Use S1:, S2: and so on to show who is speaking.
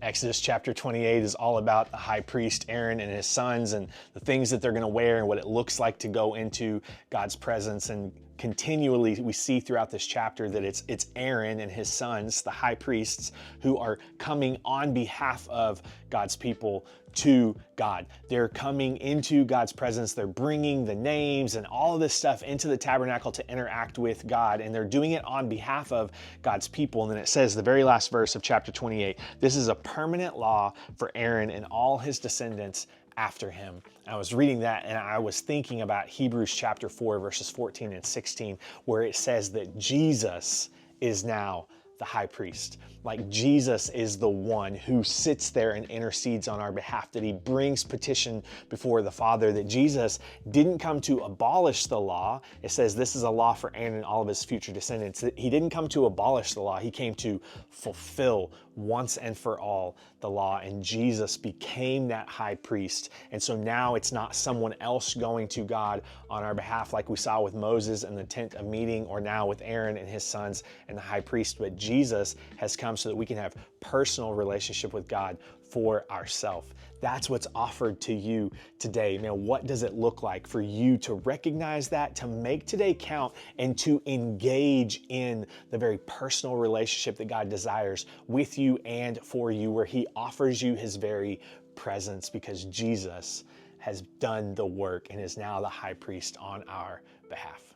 S1: Exodus chapter 28 is all about the high priest Aaron and his sons and the things that they're going to wear and what it looks like to go into God's presence. And continually we see throughout this chapter that it's Aaron and his sons, the high priests, who are coming on behalf of God's people to God. They're coming into God's presence. They're bringing the names and all of this stuff into the tabernacle to interact with God, and they're doing it on behalf of God's people. And then it says, the very last verse of chapter 28, this is a permanent law for Aaron and all his descendants after him. I was reading that and I was thinking about Hebrews chapter 4 verses 14 and 16, where it says that Jesus is now the high priest. Like Jesus is the one who sits there and intercedes on our behalf, that he brings petition before the Father, that Jesus didn't come to abolish the law. It says this is a law for Aaron and all of his future descendants. He didn't come to abolish the law. He came to fulfill once and for all the law, and Jesus became that high priest. And so now it's not someone else going to God on our behalf like we saw with Moses and the tent of meeting, or now with Aaron and his sons and the high priest, but Jesus has come so that we can have personal relationship with God for ourselves. That's what's offered to you today. Now, what does it look like for you to recognize that, to make today count, and to engage in the very personal relationship that God desires with you and for you, where he offers you his very presence, because Jesus has done the work and is now the high priest on our behalf.